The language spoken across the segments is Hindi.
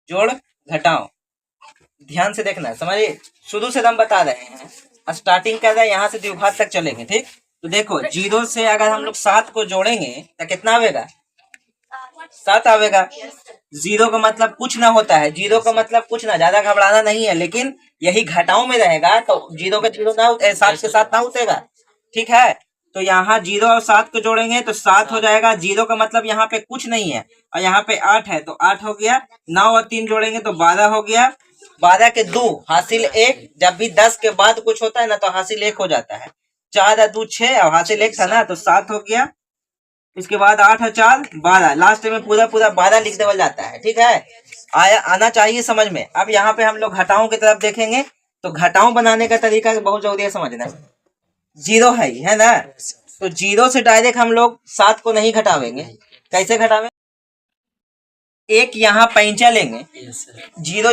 जोड़ घटाओ। ध्यान से देखना, समझिए, शुरू से हम बता रहे हैं, स्टार्टिंग कर रहे हैं यहाँ से द्विघात तक चलेंगे। ठीक, तो देखो 0 से अगर हम लोग 7 को जोड़ेंगे तो कितना आवेगा? 7 आवेगा। 0 का मतलब कुछ ना होता है, 0 का मतलब कुछ ना, ज्यादा घबराना नहीं है, लेकिन यही घटाओ में रहेगा तो 0 का 0 ना, 7 के 7 ना उठेगा। ठीक है, तो यहाँ 0 और 7 को जोड़ेंगे तो 7 हो जाएगा। 0 का मतलब यहाँ पे कुछ नहीं है, और यहाँ पे 8 है तो 8 हो गया। 9 और 3 जोड़ेंगे तो 12 हो गया। 12 के 2 हासिल 1। जब भी 10 के बाद कुछ होता है ना तो हासिल 1 हो जाता है। 4 और 2 6 और हासिल 1 था ना तो 7 हो गया। इसके बाद 8 और 4 12, लास्ट में पूरा पूरा 12 लिख देवल जाता है। ठीक है, आया आना चाहिए समझ में। अब यहाँ पे हम लोग घटाओं की तरफ देखेंगे, तो घटाओं बनाने का तरीका बहुत जरूरी है समझना। 0 है ना, तो 0 से डायरेक्ट हम लोग 7 को नहीं घटावेंगे। कैसे घटावें? एक यहाँ पैंचा लेंगे। 0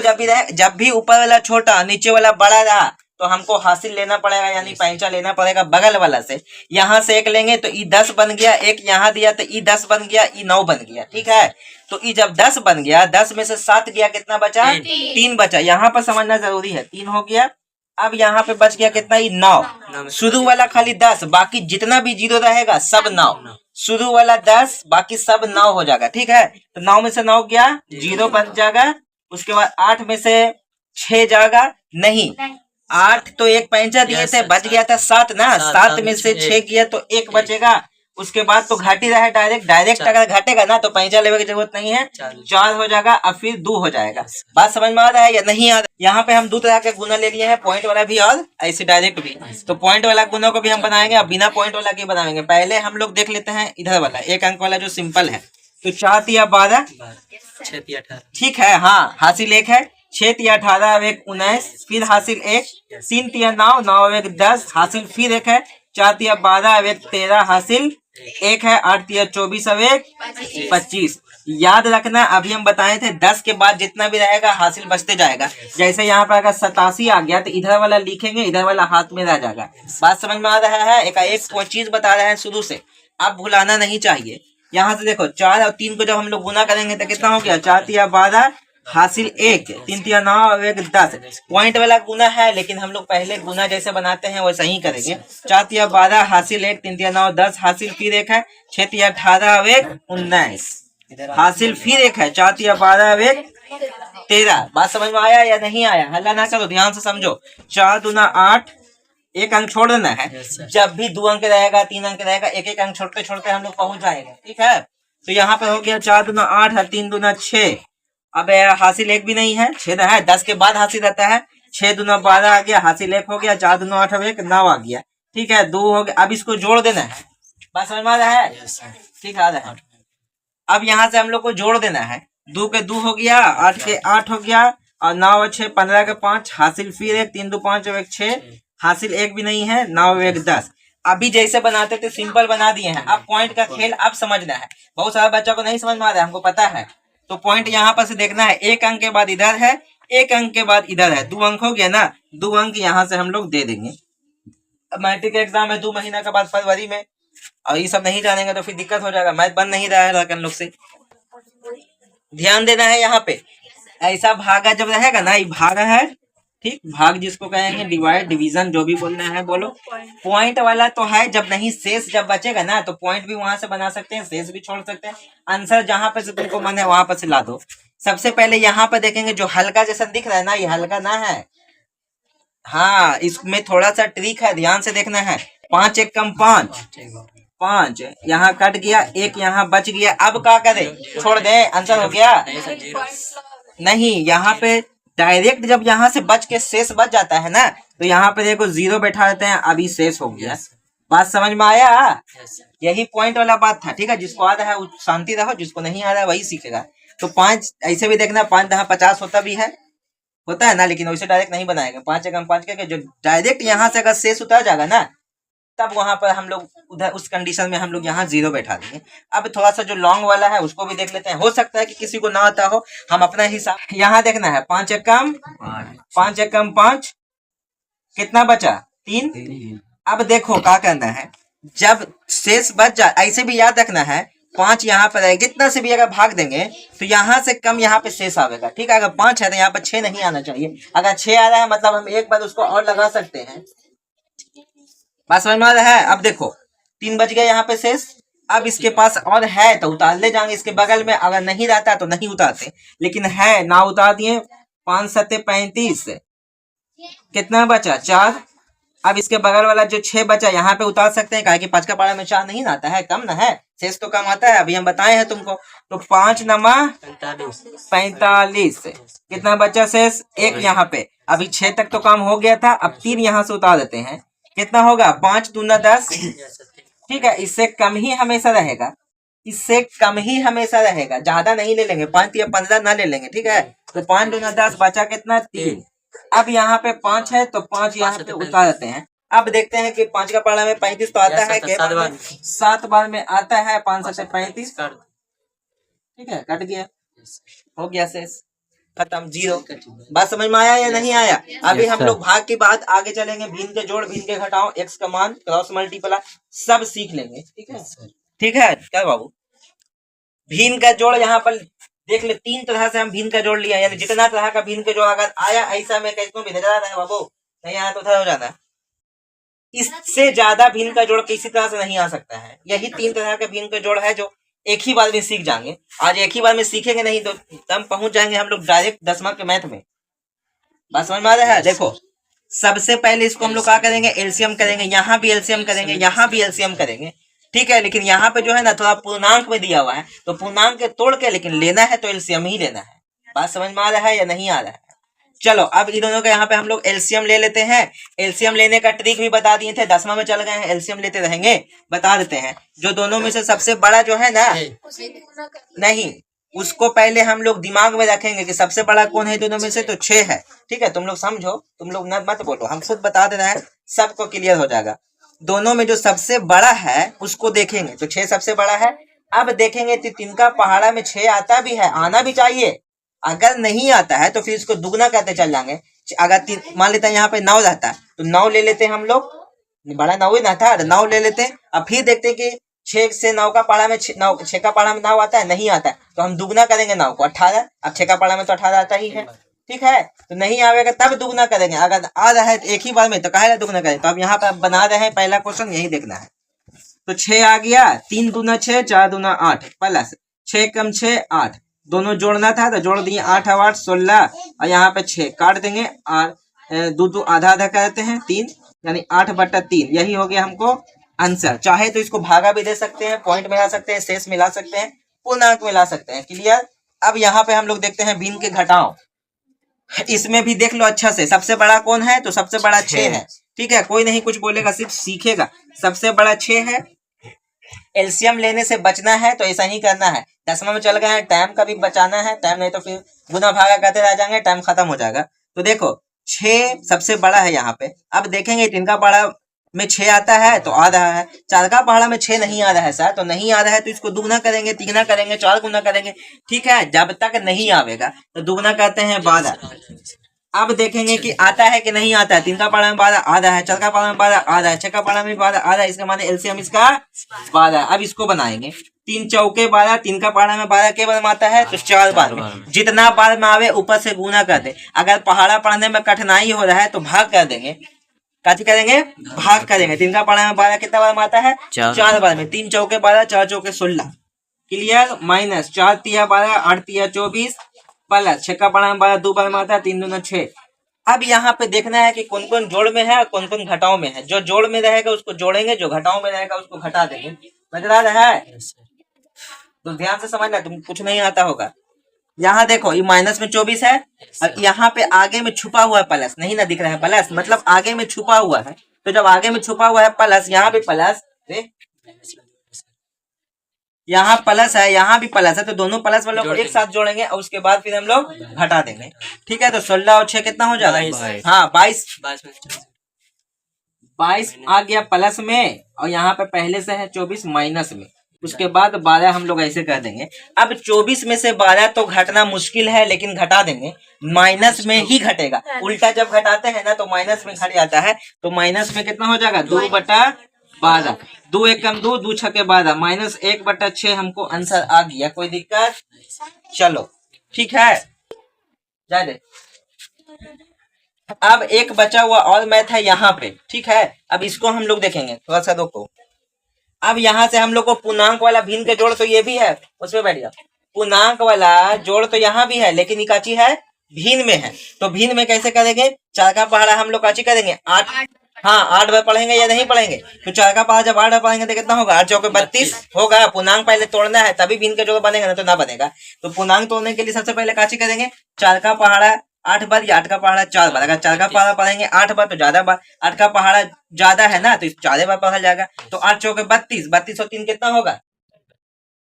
जब भी ऊपर वाला छोटा नीचे वाला बड़ा रहा तो हमको हासिल लेना पड़ेगा, यानी पैंचा लेना पड़ेगा बगल वाला से। यहाँ से 1 लेंगे तो ई 10 बन गया, 1 यहाँ दिया तो ई 10 बन गया, ई 9 बन गया। ठीक है, तो ई जब 10 बन गया, 10 में से 7 गया, कितना बचा? 3 बचा। यहाँ पर समझना जरूरी है, 3 हो गया। अब यहाँ पे बच गया कितना? 9। शुरू वाला खाली 10, बाकी जितना भी 0 रहेगा सब 9। शुरू वाला 10, बाकी सब 9 हो जाएगा। ठीक है, तो 9 में से 9 गया, 0 बच जाएगा। उसके बाद 8 में से 6 जाएगा, नहीं 8 तो एक पैंचा दिए थे, बच गया था 7 ना, 7 में से 6 किया तो 1 बचेगा। उसके बाद तो घट ही रहा है, डायरेक्ट अगर घटेगा ना तो पैंचा लेने की जरूरत नहीं है, 4 हो जाएगा और फिर 2 हो जाएगा। बात समझ में आ रहा है या नहीं आ रहा है? यहाँ पे हम 2 तरह के गुना ले लिए हैं, पॉइंट वाला भी और ऐसे डायरेक्ट भी। तो पॉइंट वाला गुना को भी हम बनाएंगे और बिना पॉइंट वाला के बनाएंगे। पहले हम लोग देख लेते हैं इधर वाला 1 अंक वाला जो सिंपल है। तो 4 तिया 12, 6 तिया 18। ठीक है, हाँ हासिल 1 है। 6 तिया 18 अब 1 19, फिर हासिल 1। 3 तिया 9, 9 अब 1 10, हासिल फिर 1 है। 4 तिया 12 अब 1 13, हासिल 1 है। 8 तिया 24 अब 1 25। याद रखना, अभी हम बताए थे 10 के बाद जितना भी रहेगा हासिल बचते जाएगा। जैसे यहाँ पर अगर 87 आ गया तो इधर वाला लिखेंगे, इधर वाला हाथ में रह जाएगा। बात समझ में आ रहा है? एक चीज बता रहे हैं शुरू से, आप भुलाना नहीं चाहिए। यहाँ से देखो 4 और 3 को जब हम लोग गुना करेंगे तो कितना हो गया? 4 तिया 12, हासिल 1, 3 तिया 9 और 1 10। पॉइंट वाला गुना है, लेकिन हम लोग पहले गुना जैसे बनाते हैं वैसा ही करेंगे। 4 तिया 12, हासिल 1, 3 तिया 9 10, हासिल फिर 1 है। 6 तिया 18 और 1 19, हासिल फिर 1 है। 4 तिया 12 और 1 13। बात समझ में आया या नहीं आया? हल्ला ना करो, ध्यान से समझो। 4 दूना 8, 1 अंक छोड़ देना है। जब भी 2 अंक रहेगा, 3 अंक रहेगा, 1 अंक छोड़ते छोड़ते हम लोग पहुंच जाएंगे। ठीक है, तो यहाँ पे हो गया 4 दूना 8 है, 3 दूना 6। अब हासिल 1 भी नहीं है, 6 है, 10 के बाद हासिल रहता है। 6 दूना 12 आ गया, हासिल 1 हो गया। 4 दूना 8 1 9 आ गया। ठीक है, 2 हो गया। अब इसको जोड़ देना है। बात समझ में आ रहा है? ठीक आ रहा है। अब यहाँ से हम लोग को जोड़ देना है। 2 के 2 हो गया, 8 के 8 हो गया, और 9 और 6 15 के 5, हासिल फिर 1, 3 2 5 और 1 6, हासिल 1 भी नहीं है, 9 और 1 10। अभी जैसे बनाते थे सिंपल बना दिए हैं। अब पॉइंट का खेल अब समझना है। बहुत सारा बच्चा को नहीं समझ में आ रहा है, हमको पता है। तो पॉइंट यहाँ पर से देखना है, 1 अंक के बाद इधर है, 1 अंक के बाद इधर है। 2 अंक हो गया ना, 2 अंक यहाँ से हम लोग दे देंगे। अब मैट्रिक एग्जाम है 2 महीना के बाद फरवरी में, और ये सब नहीं जानेंगे तो फिर दिक्कत हो जाएगा। मैथ बन नहीं रहा है लड़कन लोग से, ध्यान देना है। यहाँ पे ऐसा भागा जब रहेगा ना, ये भागा है, ठीक, भाग जिसको कहेंगे, डिवाइड डिवीजन जो भी बोलना है बोलो। पॉइंट वाला तो है, जब नहीं शेष जब बचेगा ना तो पॉइंट भी वहां से बना सकते हैं, शेष भी छोड़ सकते हैं। आंसर जहां पे से तुमको मन है वहां पर से ला दो। सबसे पहले यहाँ पे देखेंगे, जो हल्का जैसा दिख रहा है ना, ये हल्का ना है। हाँ, इसमें थोड़ा सा ट्रिक है, ध्यान से देखना है। 5 1 कम 5, 5 यहाँ कट गया, 1 यहाँ बच गया। अब क्या करे? छोड़ दे, आंसर हो गया। नहीं, यहाँ पे डायरेक्ट जब यहाँ से बच के शेष बच जाता है ना, तो यहाँ पे देखो 0 बैठा देते हैं, अभी शेष हो गया। बात समझ में आया? यही पॉइंट वाला बात था। ठीक है, जिसको आ रहा है वो शांति रहो, जिसको नहीं आ रहा है वही सीखेगा। तो 5 ऐसे भी देखना, 5 दहा 50 होता है ना, लेकिन वैसे डायरेक्ट नहीं बनाएगा। 5 एकम 5 करके जो डायरेक्ट यहाँ से अगर शेष उतर जाएगा ना, तब वहां पर हम लोग उधर उस कंडीशन में हम लोग यहाँ 0 बैठा देंगे। अब थोड़ा सा जो लॉन्ग वाला है उसको भी देख लेते हैं, हो सकता है कि किसी को ना आता हो, हम अपना हिसाब। यहाँ देखना है, 5 एकम 5, कितना बचा? 3। अब देखो क्या करना है, जब शेष बच जाए, ऐसे भी याद रखना है, 5 यहाँ पर है, कितना से भी अगर भाग देंगे तो यहाँ से कम यहाँ पे शेष आएगा। ठीक है, अगर 5 है तो यहाँ पर 6 नहीं आना चाहिए। अगर 6 आ रहा है मतलब हम एक बार उसको और लगा सकते हैं। बात समझ में आ रहा है? अब देखो 3 बच गए यहाँ पे शेष। अब इसके पास और है तो उतार ले जाएंगे इसके बगल में, अगर नहीं रहता तो नहीं उतारते, लेकिन है ना उतार दिए। 5 सत्ते 35, कितना बचा 4। अब इसके बगल वाला जो 6 बचा यहाँ पे उतार सकते हैं, कि 5 का पारा में 4 नहीं आता है, कम ना है, शेष तो कम आता है, अभी हम बताए हैं तुमको। तो 5 नमा 45, कितना बचा शेष 1 यहाँ पे। अभी 6 तक तो काम हो गया था, अब 3 यहाँ से उतार देते हैं, कितना होगा 5 दूना 10। ठीक है, इससे कम ही हमेशा रहेगा, इससे कम ही हमेशा रहेगा, ज्यादा नहीं ले लेंगे, 5 या 15 ना ले लेंगे। ठीक है, तो 5 दूना 10 बचा कितना 3। अब यहाँ पे 5 है तो 5 यहाँ पे उतार देते हैं। अब देखते हैं कि 5 का पारा में 35 तो आता है, 7 बार में आता है। 5 सत्ते 35, ठीक है, कट गया, हो गया शेष खत्म, 0। बात समझ में आया या नहीं आया? अभी हम लोग भाग के बाद आगे चलेंगे, भिन्न के जोड़, भिन्न के घटाओ, एक्स का मान, क्रॉस मल्टीप्लाई सब सीख लेंगे। ठीक है, ठीक है क्या बाबू? भिन्न का जोड़ यहाँ पर देख ले, 3 तरह से हम भिन्न का जोड़ लिया, यानी जितना तरह का भिन्न का जोड़ अगर आया ऐसा में कैसे भी नजर आ रहा है बाबू, नहीं आया तो उधर हो जाना है। इससे ज्यादा भिन्न का जोड़ किसी तरह से नहीं आ सकता है। यही 3 तरह का भिन्न का जोड़ है जो एक ही बार में सीख जाएंगे। आज एक ही बार में सीखेंगे नहीं तो तब पहुंच जाएंगे हम लोग डायरेक्ट 10वां के मैथ में। बात समझ में आ रहा है? देखो सबसे पहले इसको हम लोग क्या करेंगे, एलसीएम करेंगे, यहाँ भी एलसीएम करेंगे, यहाँ भी एलसीएम करेंगे। ठीक है, लेकिन यहाँ पे जो है ना थोड़ा पूर्णांक में दिया हुआ है, तो पूर्णांक के तोड़ के लेकिन लेना है तो एलसीएम ही लेना है। बात समझ में आ रहा है या नहीं आ रहा है? चलो अब इन दोनों का यहाँ पे हम लोग एलसीएम ले लेते हैं। एलसीएम लेने का ट्रिक भी बता दिए थे, 10वां में चल गए हैं, एलसीएम लेते रहेंगे, बता देते हैं। जो दोनों में से सबसे बड़ा जो है ना, नहीं उसको पहले हम लोग दिमाग में रखेंगे कि सबसे बड़ा कौन है दोनों में से, तो 6 है। ठीक है, तुम लोग समझो, तुम लोग मत बोलो, हम खुद बता दे रहे हैं, सबको क्लियर हो जाएगा। दोनों में जो सबसे बड़ा है उसको देखेंगे तो 6 सबसे बड़ा है। अब देखेंगे तो 3 का पहाड़ा में 6 आता भी है, आना भी चाहिए। अगर नहीं आता है तो फिर इसको दुगना करते चल जाएंगे। अगर मान लेते हैं यहाँ पे 9 रहता है तो 9 ले लेते हैं हम लोग, बड़ा 9 ही ना था, 9 ले लेते हैं। अब फिर देखते हैं कि 6 से 9 का पारा में 6 का पारा में 9 आता है, नहीं आता है तो हम दुगना करेंगे 9 को 18। अब 6 का पारा में तो 18 आता ही है। ठीक है, तो नहीं आवेगा तब दुगना करेंगे, अगर आ रहा है तो एक ही बार में तो काहे दुगना करें। तो अब यहाँ पे बना रहे हैं पहला क्वेश्चन, यही देखना है। तो 6 आ गया, 3 दूना 6, 4 दूना 8, प्लस 6 कम 6 8, दोनों जोड़ना था तो जोड़ दिए, 8 और 8 16, और यहाँ पे 6 काट देंगे और 2 आधा आधा करते हैं 3, यानी 8/3। यही हो गया हमको आंसर। चाहे तो इसको भागा भी दे सकते हैं, पॉइंट मिला सकते हैं, शेष मिला सकते हैं, पूर्णांक मिला सकते हैं। क्लियर? अब यहाँ पे हम लोग देखते हैं भिन्न के घटाओ। इसमें भी देख लो अच्छा से, सबसे बड़ा कौन है, तो सबसे बड़ा 6 है। ठीक है, कोई नहीं कुछ बोलेगा, सिर्फ सीखेगा। सबसे बड़ा 6 है, एलसीएम लेने से बचना है तो ऐसा ही करना है। 10वां में चल गए हैं, टाइम का भी बचाना है, टाइम नहीं तो फिर गुना भागा करते रह जाएंगे, टाइम खत्म हो जाएगा। तो देखो 6 सबसे बड़ा है यहाँ पे। अब देखेंगे 3 का पहाड़ा में 6 आता है तो आ रहा है, 4 का पहाड़ा में 6 नहीं आ रहा है सर, तो नहीं आ रहा है तो इसको दुगना करेंगे, 3 करेंगे, 4 गुना करेंगे। ठीक है, जब तक नहीं आवेगा तो दुगना करते हैं 12। अब देखेंगे कि आता है कि नहीं आता है। 3 का पहाड़ा में 12 आ रहा है, 4 का पहाड़ा में 12 आ रहा है, 6 का पहाड़ा में 12 आ रहा है, इसका माने एलसीएम इसका 12। अब इसको बनाएंगे, 3 चौके 12, 3 का पहाड़ा में 12 के बार में आता है तो 4 बार में, जितना बार में आवे ऊपर से गुना कर दे। अगर पहाड़ा पढ़ने में कठिनाई हो रहा है तो भाग कर देंगे, काची करेंगे, भाग करेंगे। 3 का पहाड़ा में 12 कितना बार में आता है, 4 बार में। 3 चौके 12, 4 चौके 16, क्लियर? माइनस 4 तिया 12, 8 तिया 24, प्लस 6 का पहाड़ा में 12 2 बार में आता है, 3 दूना 6। अब यहाँ पे देखना है कि कौन कौन जोड़ में है और कौन कौन घटाओ में है। जो जोड़ में रहेगा उसको जोड़ेंगे, जो घटाओ में रहेगा उसको घटा देंगे। समझ रहा है? तो ध्यान से समझना, तुम कुछ नहीं आता होगा। यहाँ देखो ये माइनस में 24 है और यहाँ पे आगे में छुपा हुआ है प्लस, नहीं ना दिख रहा है प्लस, मतलब आगे में छुपा हुआ है। तो जब आगे में छुपा हुआ है प्लस, यहाँ भी प्लस, यहाँ प्लस है, यहाँ भी प्लस है, तो दोनों प्लस वालों को एक साथ जोड़ेंगे और उसके बाद फिर हम लोग घटा देंगे। ठीक है, तो 16 और 6 कितना हो जाएगा? हाँ 22 आ गया प्लस में, और यहाँ पे पहले से है 24 माइनस में। उसके बाद 12 हम लोग ऐसे कर देंगे। अब 24 में से 12 तो घटना मुश्किल है, लेकिन घटा देंगे, माइनस में ही घटेगा। उल्टा जब घटाते हैं ना तो माइनस में घट जाता है, तो माइनस में कितना हो जाएगा, 2/12 12, 2 एकम 2, 2 छके 12, -1/6 हमको आंसर आ गया। कोई दिक्कत? चलो ठीक है, जा दे। अब एक बचा हुआ और मैथ है यहाँ पे, ठीक है। अब इसको हम लोग देखेंगे, थोड़ा सा रुको। अब यहाँ से हम लोग को पूर्णांक वाला भिन्न के जोड़ तो ये भी है, उसमें बैठ गया। पूर्णांक वाला जोड़ तो यहाँ भी है, लेकिन ये काची है, भिन्न में है। तो भिन्न में कैसे करेंगे? चार का पहाड़ा हम लोग काची करेंगे, 8। हाँ, 8 बार पढ़ेंगे या नहीं पढ़ेंगे? तो चार का पहाड़ा जब 8 बार पढ़ेंगे तो कितना होगा? 8 चौके 32 होगा। पूर्णांक पहले तोड़ना है, तभी भिन्न के जोड़ बनेगा, ना तो ना बनेगा। तो पूर्णांक तोड़ने के लिए सबसे पहले काची करेंगे, चार का पहाड़ा 8 बार या 8 का पहाड़ा 4 बार। अगर 4 का पहाड़ा पढ़ेंगे 8 बार तो ज्यादा बार, 8 का पहाड़ा ज्यादा है ना, तो 4 बार पढ़ा जाएगा। तो 8 चौके 32, 32 और 3 कितना होगा?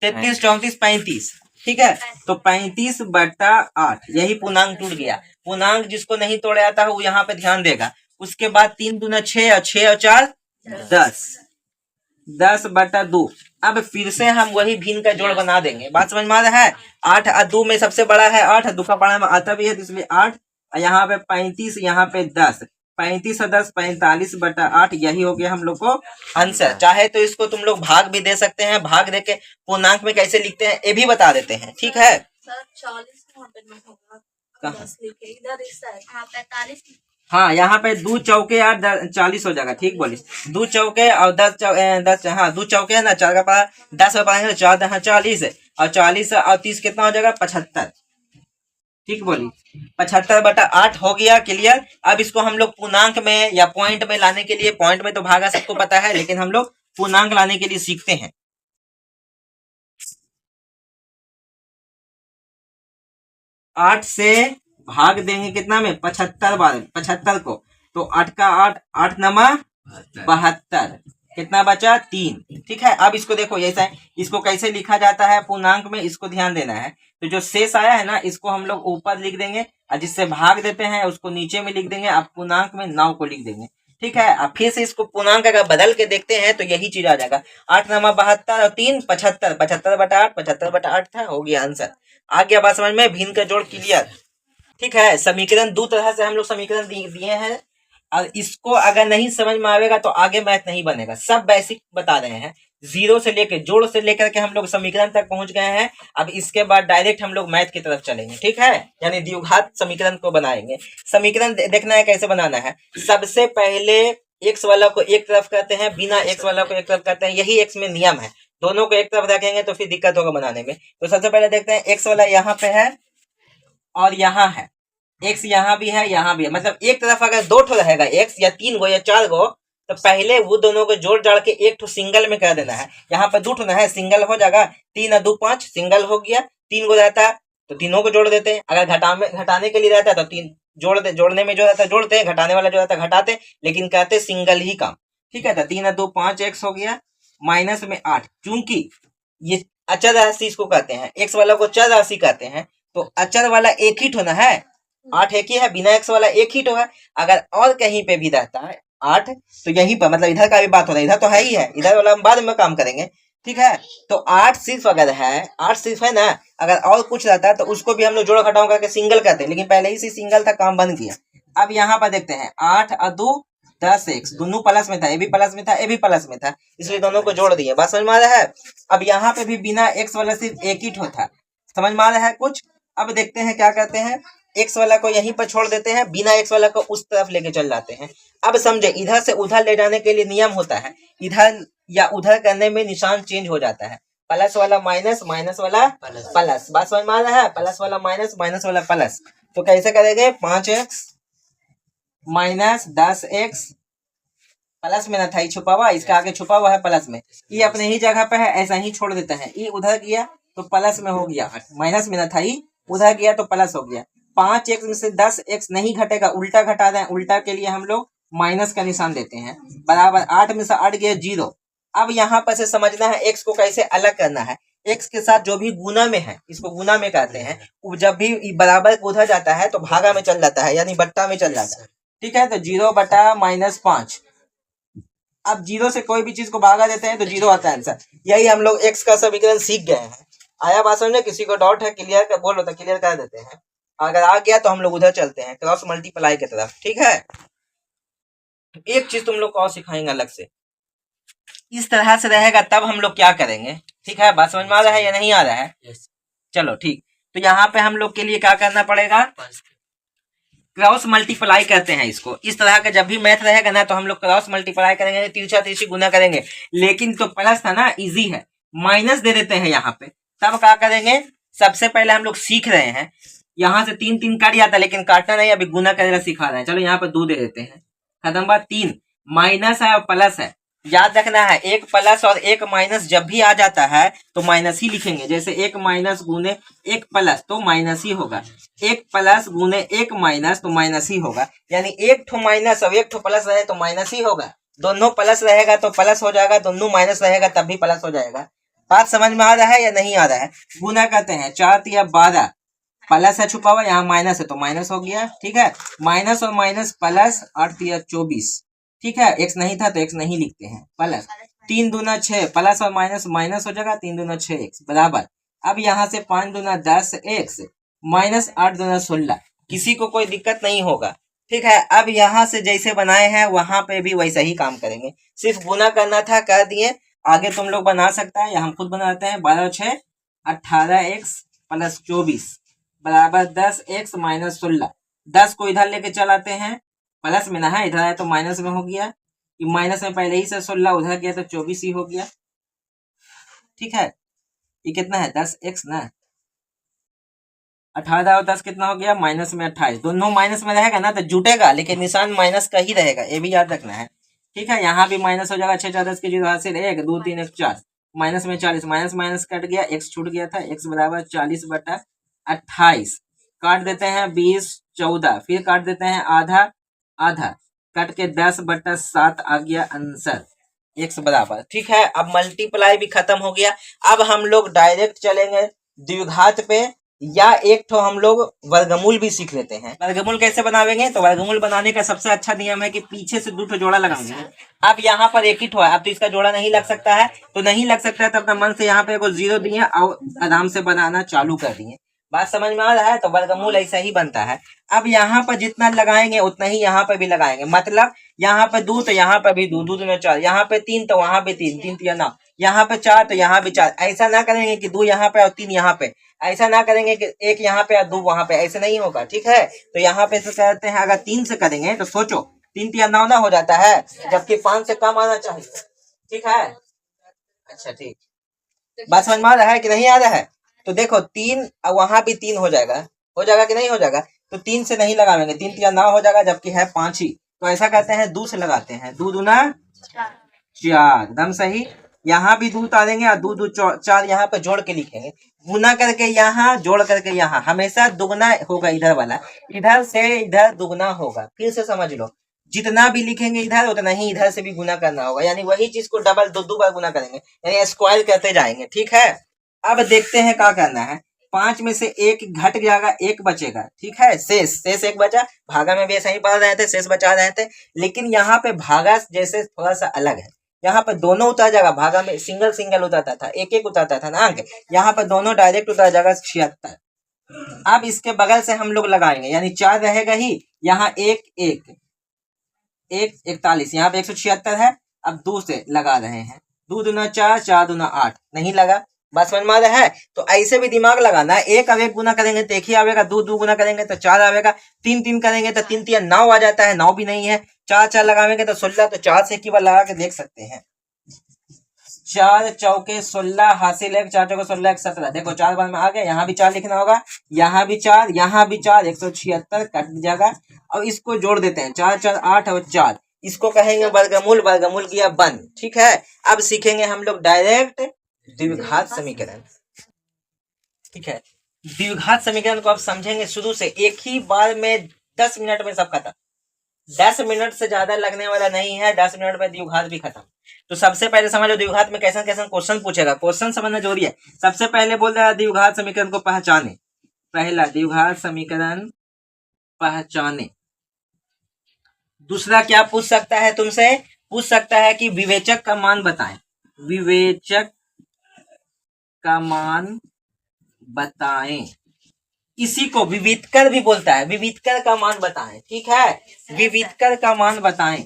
33, 34, 35, ठीक है। तो 35/8, यही पूर्णांक टूट गया। पूर्णांक जिसको नहीं तोड़े आता है वो यहाँ पे ध्यान देगा। उसके बाद 3 दूना 6 और 6 और 4 10, 10/2। अब फिर से हम वही भिन्न का जोड़ बना देंगे। बात समझ में आ रहा है? 8 और 2 में सबसे बड़ा है 8, 2 का पढ़ा में आता भी है, इसलिए 8। यहाँ पे 35, यहाँ पे 10, 35 और 10 45/8, यही हो गया हम लोग को आंसर। चाहे तो इसको तुम लोग भाग भी दे सकते हैं, भाग दे के पूर्णांक में कैसे लिखते हैं ये भी बता देते हैं, ठीक है। हाँ, यहाँ पे 2 चौके 8 40 हो जाएगा, ठीक बोली। 2 चौके और 10 हाँ 2 चौके है ना, 4 का पहाड़ा 10 में पढ़ेंगे तो 4 10 40, और 40 और 30 कितना हो जाएगा? 75, ठीक बोली। 75/8 हो गया, क्लियर। अब इसको हम लोग पूर्णांक में या पॉइंट में लाने के लिए, पॉइंट में तो भागा सबको पता है, लेकिन हम लोग पूर्णांक लाने के लिए सीखते हैं। 8 से भाग देंगे कितना में? 75 बार, 75 को। तो 8 का 8, 8 नमा 72, कितना बचा? 3, ठीक है। अब इसको देखो, ऐसा है, इसको कैसे लिखा जाता है पूर्णांक में, इसको ध्यान देना है। तो जो शेष आया है ना, इसको हम लोग ऊपर लिख देंगे, और जिससे भाग देते हैं उसको नीचे में लिख देंगे। अब पूर्णांक में 9 को लिख देंगे, ठीक है। अब फिर से इसको पूर्णांक अगर बदल के देखते हैं तो यही चीज आ जाएगा। 8 नमा 72 और 3 75, 75/8, 75/8 था, हो गया आंसर। आ गया बात समझ में? भिन्न का जोड़ क्लियर, ठीक है। समीकरण दो तरह से हम लोग समीकरण दिए हैं, और इसको अगर नहीं समझ में आएगा तो आगे मैथ नहीं बनेगा। सब बेसिक बता रहे हैं, जीरो से लेके, जोड़ से लेकर के हम लोग समीकरण तक पहुंच गए हैं। अब इसके बाद डायरेक्ट हम लोग मैथ की तरफ चलेंगे, ठीक है। यानी द्विघात समीकरण को बनाएंगे। समीकरण देखना है कैसे बनाना है। सबसे पहले एक्स वाला को एक तरफ करते हैं, बिना एक्स वाला को एक तरफ करते हैं, यही एक्स में नियम है। दोनों को एक तरफ रखेंगे तो फिर दिक्कत होगा बनाने में। तो सबसे पहले देखते हैं, एक्स वाला यहाँ पे है और यहाँ है, एक्स यहाँ भी है, यहाँ भी है। मतलब एक तरफ अगर 2 ठो रहेगा एक्स, या 3 गो या 4 गो, तो पहले वो दोनों को जोड़ जाड़ के एक ठो सिंगल में कर देना है। यहाँ पर 2 ठो ना है, सिंगल हो जाएगा। 3 और 2 5, सिंगल हो गया। 3 गो रहता है तो तीनों को जोड़ देते हैं। अगर घटाने के लिए रहता है तो 3 जोड़ने में जो रहता है जोड़ते हैं, घटाने वाला जो रहता है घटाते, लेकिन कहते सिंगल ही काम, ठीक है। तो 3 और 2 5 एक्स हो गया, माइनस में 8। चूंकि ये अचर राशि इसको कहते हैं, एक्स वाला को चर राशि कहते हैं, तो अचर वाला एक ही ठो ना है, 8 एक ही है, बिना एक्स वाला एक ही तो है। अगर और कहीं पे भी रहता है 8 तो यहीं पर, मतलब इधर का भी बात हो रहा है, इधर तो है ही है, इधर वाला हम बाद में काम करेंगे, ठीक है। तो 8 सिर्फ अगर है, 8 सिर्फ है ना, अगर और कुछ रहता है तो उसको भी हम लोग जोड़ घटाओ करके सिंगल कहते हैं, लेकिन पहले ही से सिंगल था, काम बन गया। अब यहाँ पर देखते हैं, 8 और 2 10 एक्स, दोनों प्लस में था, ये भी प्लस में था, ये भी प्लस में था, इसलिए दोनों को जोड़ दिए। बात समझ में आ रहा है? अब यहाँ पे भी बिना एक्स वाला सिर्फ एक ही ठो था, समझ में आ रहा है कुछ? अब देखते हैं क्या करते हैं, एक्स वाला को यहीं पर छोड़ देते हैं, बिना एक्स वाला को उस तरफ लेके चल जाते हैं। अब समझे, इधर से उधर ले जाने के लिए नियम होता है, इधर या उधर करने में निशान चेंज हो जाता है। प्लस वाला माइनस, माइनस वाला प्लस। बात समझ में आ रहा है? प्लस वाला माइनस, माइनस वाला प्लस। तो कैसे करेंगे, 5x माइनस 10x, प्लस में ना था, छुपा हुआ, इसका आगे छुपा हुआ है प्लस में, ये अपने ही जगह पे है, ऐसा ही छोड़ देता है। ये उधर गया तो प्लस में हो गया, माइनस में ना था, उधर गया तो प्लस हो गया। 5x में से 10x नहीं घटेगा, उल्टा घटा दें, उल्टा के लिए हम लोग माइनस का निशान देते हैं, बराबर 8 में से 8 गया 0। अब यहाँ पर से समझना है x को कैसे अलग करना है। x के साथ जो भी गुना में है, इसको गुना में कहते हैं, जब भी बराबर उधर जाता है तो भागा में चल जाता है, यानी बट्टा में चल जाता है, ठीक है। तो 0/-5, अब 0 से कोई भी चीज को भागा देते हैं तो 0 आता है आंसर। यही हम लोग x का समीकरण सीख गए हैं। आया बात समझ में? किसी को डाउट है, क्लियर कर बोलो तो क्लियर कर देते हैं, अगर आ गया तो हम लोग उधर चलते हैं, क्रॉस मल्टीप्लाई की तरफ, ठीक है। एक चीज तुम लोग को और सिखाएंगे अलग से, इस तरह से रहेगा तब हम लोग क्या करेंगे, ठीक है, बात समझ में आ रहा है या नहीं आ रहा है? चलो ठीक, तो यहाँ पे हम लोग के लिए क्या करना पड़ेगा, क्रॉस मल्टीप्लाई करते हैं इसको। इस तरह का जब भी मैथ रहेगा ना तो हम लोग क्रॉस मल्टीप्लाई करेंगे, तिरछा तिरछी गुना करेंगे। लेकिन तो प्लस था ना, इजी है, माइनस दे देते हैं यहाँ पे। तब क्या करेंगे, सबसे पहले हम लोग सीख रहे हैं, यहाँ से 3 3 कट जाता, लेकिन काटना नहीं, अभी गुना करेगा सिखा रहे हैं। चलो यहाँ पे 2 दे देते हैं, खत्म बात। 3 माइनस है और प्लस है, याद रखना है, एक प्लस और एक माइनस जब भी आ जाता है तो माइनस ही लिखेंगे। जैसे एक माइनस गुने एक प्लस तो माइनस ही होगा, एक प्लस गुने एक माइनस तो माइनस ही होगा। यानी एक ठो माइनस और एक ठो प्लस रहे तो माइनस ही होगा, दोनों प्लस रहेगा तो प्लस हो जाएगा, दोनों माइनस रहेगा तब भी प्लस हो जाएगा। बात समझ में आ रहा है या नहीं आ रहा है? गुना करते हैं, 4 तिया 12, प्लस है छुपा हुआ, यहाँ माइनस है तो माइनस हो गया, ठीक है, माइनस और माइनस प्लस, 8 तिया 24, ठीक है, एक्स नहीं था तो एक्स नहीं लिखते हैं, प्लस 3 दूना 6, प्लस और माइनस माइनस हो जाएगा, 3 दूना 6 एक्स बराबर। अब यहाँ से 5 दूना 10 एक्स माइनस 8 दूना 16, किसी को कोई दिक्कत नहीं होगा, ठीक है। अब यहाँ से जैसे बनाए हैं वहां पे भी वैसा ही काम करेंगे, सिर्फ गुना करना था, कर दिए। आगे तुम लोग बना सकता है या हम खुद बनाते हैं। 12 6 18 एक्स प्लस 24 बराबर 10 एक्स माइनस 16। 10 को इधर लेके चलाते हैं, प्लस में ना है, इधर आया तो माइनस में हो गया, माइनस में पहले ही से 16 उधर गया तो 24 ही हो गया, ठीक है। ये कितना है, 10 एक्स ना, 18 और 10 कितना हो गया, माइनस में 28। दोनों माइनस में रहेगा ना तो जुटेगा, लेकिन निशान माइनस का ही रहेगा, ये भी याद रखना है, ठीक है। यहाँ भी माइनस हो जाएगा, 6 4 10 की 0 हासिल 1 2 3 1 4, माइनस में 40, माइनस माइनस कट गया, एक्स छूट गया था, एक्स बराबर 40/28। काट देते हैं 20 14, फिर काट देते हैं आधा आधा, कट के 10/7 आ गया आंसर, एक्स बराबर, ठीक है। अब मल्टीप्लाई भी खत्म हो गया, अब हम लोग डायरेक्ट चलेंगे द्विघात पे, या एक तो हम लोग वर्गमूल भी सीख लेते हैं। वर्गमूल कैसे बनावेंगे, तो वर्गमूल बनाने का सबसे अच्छा नियम है कि पीछे से 2 जोड़ा लगाएंगे। अब यहाँ पर एक ही ठो है, अब तो इसका जोड़ा नहीं लग सकता है, तो नहीं लग सकता है तो अपना मन से यहाँ पे एगो 0 दिए और आराम से बनाना चालू कर दिए। बात समझ में आ रहा है? तो वर्गमूल ऐसा ही बनता है। अब यहाँ पर जितना लगाएंगे उतना ही यहाँ पर भी लगाएंगे, मतलब यहाँ पे 2 तो यहाँ पर भी 2, 2 दूना 4, यहाँ पे 3 तो वहां पे 3, 3 तिया 9, यहाँ पे 4 तो यहाँ भी 4। ऐसा ना करेंगे कि 2 यहाँ पे और 3 यहाँ पे, ऐसा ना करेंगे कि 1 यहाँ पे और 2 वहां पे, ऐसे नहीं होगा, ठीक है। तो यहाँ पे से कहते हैं, अगर 3 से करेंगे तो सोचो 3 तिया 9 ना हो जाता है, जबकि 5 से कम आना चाहिए, ठीक है। अच्छा ठीक, बात समझ में आ रहा है कि नहीं आ रहा है? तो देखो 3 और वहां भी 3 हो जाएगा कि नहीं हो जाएगा? तो 3 से नहीं लगावेंगे, 3 तिया 9 हो जाएगा, जबकि है 5 ही, तो ऐसा करते हैं 2 से लगाते हैं, 2 दूना 4, एकदम सही। यहाँ भी 2 उतारेंगे और 2 2 4 यहाँ पे जोड़ के लिखेंगे, गुना करके यहाँ जोड़ करके यहाँ, हमेशा दुगना होगा इधर वाला, इधर से इधर दुगना होगा। फिर से समझ लो, जितना भी लिखेंगे इधर उतना ही इधर से भी गुना करना होगा, यानी वही चीज को डबल 2 बार गुना करेंगे, यानी स्क्वायर करते जाएंगे, ठीक है। अब देखते हैं क्या करना है। 5 में से 1 घट जाएगा, 1 बचेगा, ठीक है, शेष 1 बचा। भागा में भी ऐसा ही पढ़ रहे थे, शेष बचा रहे थे, लेकिन यहाँ पे भागा जैसे थोड़ा सा अलग है, यहाँ पे दोनों उतर जाएगा, भागा में सिंगल सिंगल उतरता था, एक एक उतरता था ना अंक, यहाँ पे दोनों डायरेक्ट उतर जाएगा 76। अब इसके बगल से हम लोग लगाएंगे, यानी 4 रहेगा ही, यहाँ 1 1 1 41, यहाँ पे 176 है। अब 2 से लगा रहे हैं, 2 दूना 4, 4 दूना 8, नहीं लगा। बस समझ में आ रहा है? तो ऐसे भी दिमाग लगाना है, 1 अब 1 गुना करेंगे तो 1 ही आवेगा, 2 2 गुना करेंगे तो 4 आवेगा, 3 3 करेंगे तो 3 3 9 आ जाता है, 9 भी नहीं है, 4 4 लगाएंगे तो 16, तो 4 से एक ही बार लगा के देख सकते हैं। 4 चौके 16 हासिल 1, 4 चौके 16 1 17, देखो 4 बार में आ गया, यहाँ भी 4 लिखना होगा, यहाँ भी 4, यहाँ भी 4, 176 कट जाएगा। और इसको जोड़ देते हैं, 4 4 8 और 4, इसको कहेंगे वर्गमूल, वर्गमूल किया बंद, ठीक है। अब सीखेंगे हम लोग डायरेक्ट द्विघात समीकरण, ठीक है। द्विघात समीकरण को आप समझेंगे शुरू से, एक ही बार में 10 मिनट में सब खत्म, 10 मिनट से ज्यादा लगने वाला नहीं है, 10 मिनट में द्विघात भी खत्म। तो सबसे पहले समझो द्विघात में कैसे कैसे क्वेश्चन पूछेगा, क्वेश्चन समझना जरूरी है। सबसे पहले बोल रहा है द्विघात समीकरण को पहचाने, पहला द्विघात समीकरण पहचाने। दूसरा क्या पूछ सकता है तुमसे, पूछ सकता है कि विवेचक का मान बताएं, विवेचक का मान बताएं। इसी को विविधकर भी बोलता है, विविधकर का मान बताएं, ठीक है, विविधकर का मान बताएं।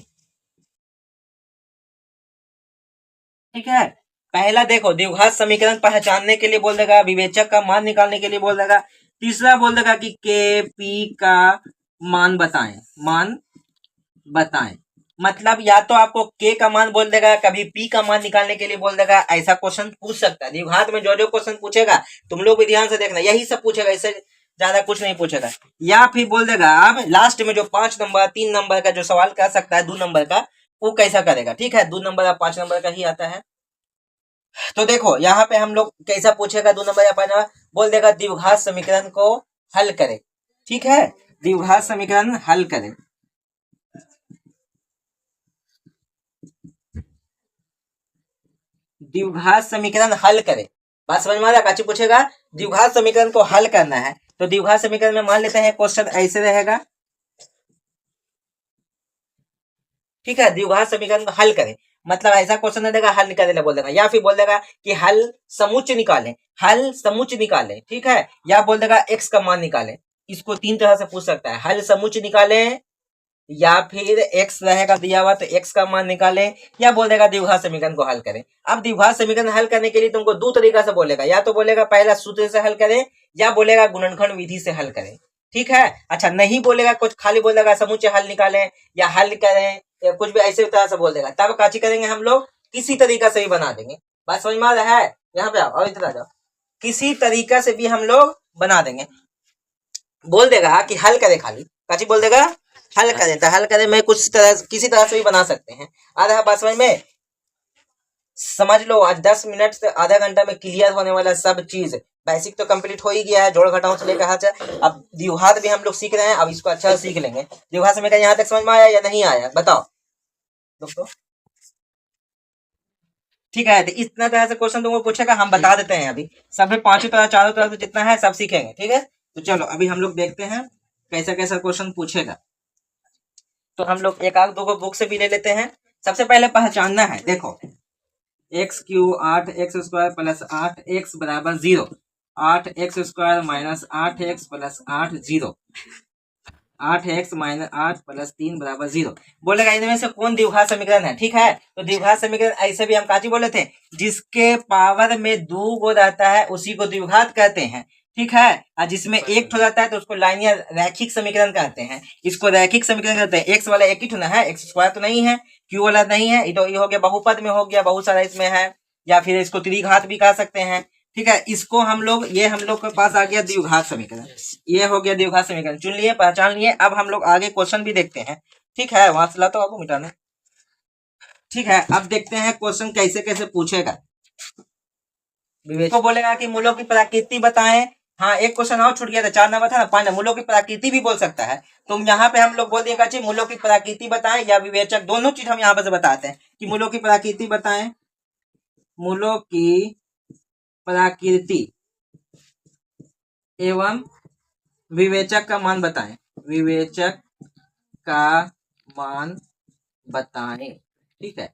ठीक है। पहला देखो द्विघात समीकरण पहचानने के लिए बोल देगा, विवेचक का मान निकालने के लिए बोल देगा। तीसरा बोल देगा कि के पी का मान बताएं, मान बताएं। मतलब या तो आपको के का मान बोल देगा, कभी पी का मान निकालने के लिए बोल देगा। ऐसा क्वेश्चन पूछ सकता है द्विघात में। जो जो क्वेश्चन पूछेगा तुम लोग भी ध्यान से देखना, यही सब पूछेगा, इससे ज्यादा कुछ नहीं पूछेगा। या फिर बोल देगा अब लास्ट में जो 5 नंबर 3 नंबर का जो सवाल कर सकता है 2 नंबर का, वो कैसा करेगा। ठीक है, 2 नंबर या 5 नंबर का ही आता है। तो देखो यहाँ पे हम लोग कैसा पूछेगा 2 नंबर या 5 नंबर, बोल देगा द्विघात समीकरण को हल करें। ठीक है, द्विघात समीकरण हल करें। द्विघात समीकरण हल करें, बात समझ में आ रहा है। काची पूछेगा द्विघात समीकरण को हल करना है, तो द्विघात समीकरण में मान लेते हैं क्वेश्चन ऐसे रहेगा। ठीक है, द्विघात समीकरण को हल करें मतलब ऐसा क्वेश्चन नहीं देगा हल निकालने बोल देगा, या फिर बोल देगा कि हल समुच्चय निकालें, हल समुच्चय निकालें। ठीक है, या बोल देगा एक्स का मान निकालें। इसको 3 तरह से पूछ सकता है, हल समुच्चय निकालें, या फिर एक्स रहेगा दिया हुआ तो एक्स का मान निकालें, या बोल देगा द्विघात समीकरण को हल करें। अब द्विघात समीकरण हल करने के लिए तुमको 2 तरीका से बोलेगा, या तो बोलेगा पहला सूत्र से हल करें, या बोलेगा गुणनखंड विधि से हल करें। ठीक है, अच्छा नहीं बोलेगा, कुछ खाली बोलेगा समुच्चय हल निकालें या हल करें या कुछ भी ऐसे तरह से बोल देगा, तब काची करेंगे हम लोग, किसी तरीका से भी बना देंगे। बात समझ में आ रहा है। यहाँ पे आओ और इधर आ जाओ, किसी तरीका से भी हम लोग बना देंगे। बोल देगा कि हल करें, खाली काची बोल देगा हल करें, तो हल करें में कुछ तरह किसी तरह से भी बना सकते हैं। आ रहा बात समझ में, समझ लो आज 10 मिनट से आधा घंटा में क्लियर होने वाला सब चीज। बेसिक तो कंप्लीट हो ही गया है, जोड़ घटाओं से लेकर हाथ। अब द्विघात भी हम लोग सीख रहे हैं, अब इसको अच्छा सीख लेंगे। द्विघात समीकरण यहाँ तक समझ में आया या नहीं आया बताओ दोस्तों। ठीक है, तो इतना तरह से क्वेश्चन तुमको पूछेगा, हम बता देते हैं अभी सब 5 तरह 4 तरह से जितना है सब सीखेंगे। ठीक है, तो चलो अभी हम लोग देखते हैं कैसा कैसा क्वेश्चन पूछेगा। तो हम लोग एक आध 2 बुक से भी ले लेते हैं। सबसे पहले पहचानना है, देखो x Q 8x² plus 8x बराबर 0, 8x² minus 8x plus 8 0, 8x minus 8 plus 3 बराबर 0। बोलेगा इनमें से कौन द्विघात समीकरण है। ठीक है, तो द्विघात समीकरण ऐसे भी हम काची बोले थे, जिसके पावर में 2 गो रहता है उसी को द्विघात कहते हैं। ठीक है, और जिसमें एक ठो रहता है तो उसको लाइनियर रैखिक समीकरण कहते हैं। इसको रैखिक समीकरण कहते हैं। एक्स वाला एक ही ठो है, x² तो नहीं है, क्यू वाला नहीं है, ये हो गया बहुपद में हो गया, बहुत सारा इसमें है, या फिर इसको त्रिघात भी कह सकते हैं। ठीक है, इसको हम लोग, ये हम लोग के पास आ गया द्विघात समीकरण, ये हो गया द्विघात समीकरण, चुन लिए, पहचान लिए। अब हम लोग आगे क्वेश्चन भी देखते हैं। ठीक है, वहां से ला तो आपको मिटाना। ठीक है, अब देखते हैं क्वेश्चन कैसे कैसे पूछेगा। तो बोलेगा कि मूलों की प्रकृति बताएं। हाँ, एक क्वेश्चन और छूट गया था, 4 नंबर था ना, 5 नंबर। मूलों की प्रकृति भी बोल सकता है, तो यहाँ पे हम लोग बोल दिएगा जी मूलों की प्रकृति बताएं या विवेचक, दोनों चीज हम यहाँ पे से बताते हैं कि मूलों की प्रकृति बताएं, मूलों की प्रकृति एवं विवेचक का मान बताएं, विवेचक का मान बताएं। ठीक है,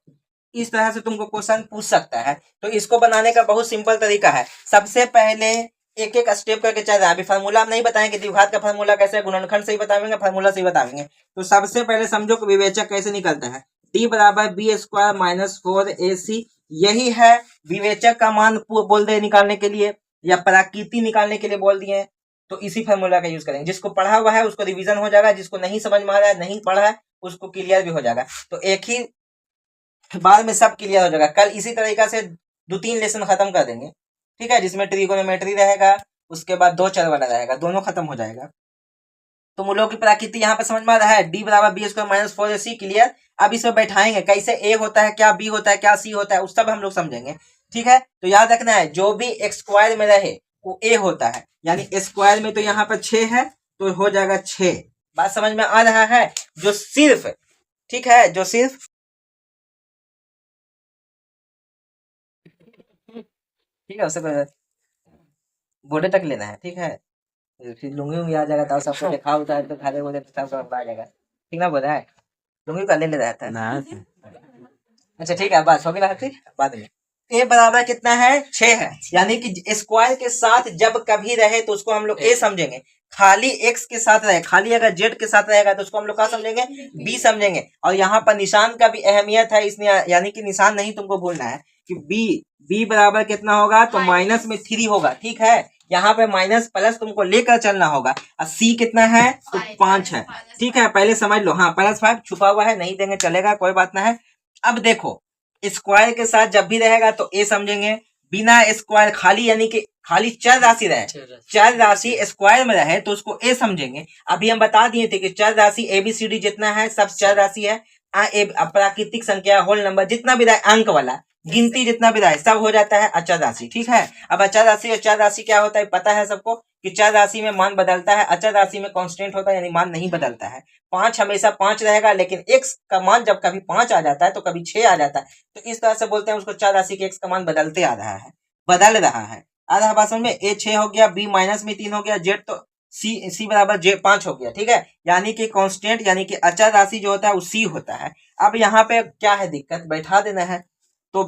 इस तरह से तुमको क्वेश्चन पूछ सकता है। तो इसको बनाने का बहुत सिंपल तरीका है। सबसे पहले एक एक स्टेप करके चल रहा है। अभी फार्मूला हम नहीं बताएंगे, द्विघात का फार्मूला कैसे, गुणनखंड से ही बताएंगे, फार्मूला से ही बताएंगे। तो सबसे पहले समझो कि विवेचक कैसे निकलता है, d बराबर b² माइनस 4ac, यही है विवेचक का मान बोल दे निकालने के लिए, या प्रकृति निकालने के लिए बोल दिए। तो इसी फार्मूला का यूज करेंगे। जिसको पढ़ा हुआ है उसको रिवीजन हो जाएगा, जिसको नहीं समझ में आ रहा है, नहीं पढ़ा है, उसको क्लियर भी हो जाएगा। तो एक ही बाद में सब क्लियर हो जाएगा। कल इसी तरीका से 2-3 लेसन खत्म कर देंगे। ठीक है, जिसमें ट्रिगोनोमेट्री रहेगा, उसके बाद 2 चर वाला रहेगा, दोनों खत्म हो जाएगा। तो मूलों की प्रकृति यहाँ पे समझ में आ रहा है, d बराबर b² माइनस 4ac, क्लियर। अब इसमें बैठाएंगे कैसे, a होता है क्या, b होता है क्या, c होता है, उस सब हम लोग समझेंगे। ठीक है, तो याद रखना है जो भी x² में रहे वो a होता है, यानी स्क्वायर में तो यहाँ पर 6 है तो हो जाएगा 6। बात समझ में आ रहा है। जो सिर्फ, ठीक है, जो सिर्फ, ठीक है, उसे बोर्डे तक लेना है। ठीक है, फिर लुंगी उंगी आ जाएगा तो सबको देखा होता है तो खाले बोले तो सब आ जाएगा। ठीक ना, बोल रहा है लुंगी का ले ले रहा था। अच्छा ठीक है, बस हो गया फिर बाद में। ए बराबर कितना है, 6 है, यानी कि स्क्वायर के साथ जब कभी रहे तो उसको हम लोग ए समझेंगे। खाली एक्स के साथ रहे, खाली अगर जेड के साथ रहेगा तो उसको हम लोग क्या समझेंगे, बी समझेंगे। और यहाँ पर निशान का भी अहमियत है, इसने यानी कि निशान नहीं तुमको भूलना है। कि बी बराबर कितना होगा, तो माइनस में 3 होगा। ठीक है, यहाँ पे माइनस प्लस तुमको लेकर चलना होगा। और सी कितना है, तो 5 है। ठीक है, पहले समझ लो। हाँ, +5 छुपा हुआ है, नहीं देंगे चलेगा, कोई बात ना है। अब देखो, स्क्वायर के साथ जब भी रहेगा तो ए समझेंगे, बिना स्क्वायर खाली यानी कि खाली चर राशि रहे, चर राशि स्क्वायर में रहे तो उसको ए समझेंगे। अभी हम बता दिए थे कि चर राशि ABCD जितना है सब चर राशि है। प्राकृतिक संख्या, होल नंबर, जितना भी रहे, अंक वाला गिनती जितना भी रहे सब हो जाता है अचर राशि। ठीक है, अब अचर राशि और चर राशि क्या होता है पता है सबको, कि चर राशि में मान बदलता है, अचर राशि में कांस्टेंट होता है, यानी मान नहीं बदलता है। 5 हमेशा 5 रहेगा, लेकिन x का मान जब कभी 5 आ जाता है तो कभी 6 आ जाता है, तो इस तरह से बोलते हैं उसको चर राशि के x का मान बदलते आ रहा है, बदल रहा है। आ रहा भाषण में a 6 हो गया, b माइनस में 3 हो गया, z तो c बराबर j 5 हो गया। ठीक है, यानी कि कांस्टेंट यानी कि अचर राशि जो होता है वो c होता है। अब यहाँ पे क्या है दिक्कत, बैठा देना है। तो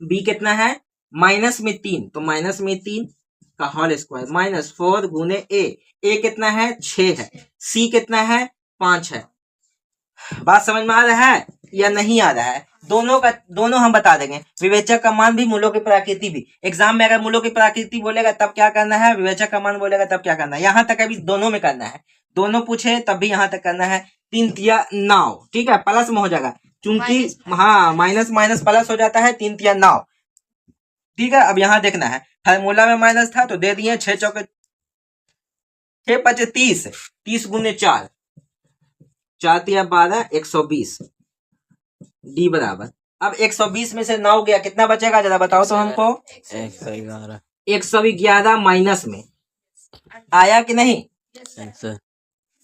b कितना है, माइनस में 3, तो माइनस में 3 का होल स्क्वायर -4 गुने a कितना है 6 है, c कितना है 5 है। बात समझ में आ रहा है या नहीं आ रहा है? दोनों हम बता देंगे। विवेचक का मान भी, मूलों की प्रकृति भी। एग्जाम में अगर मूलों की प्रकृति बोलेगा तब क्या करना है, विवेचक का मान बोलेगा तब क्या करना है, यहाँ तक अभी दोनों में करना है। दोनों पूछे तब भी यहाँ तक करना है। 3 तिया 9, ठीक है, प्लस में हो जाएगा क्योंकि हाँ माइनस माइनस प्लस हो जाता है, 3 तिया 9। ठीक है, अब यहाँ देखना है, फार्मूला में माइनस था तो दे दिए, 6 चौके 6 5 30, 30 गुने 4, 4 तिया 12, 120 डी बराबर। अब 120 में से 9 गया, कितना बचेगा जरा बताओ तो हमको। 111 111 माइनस में आया कि नहीं,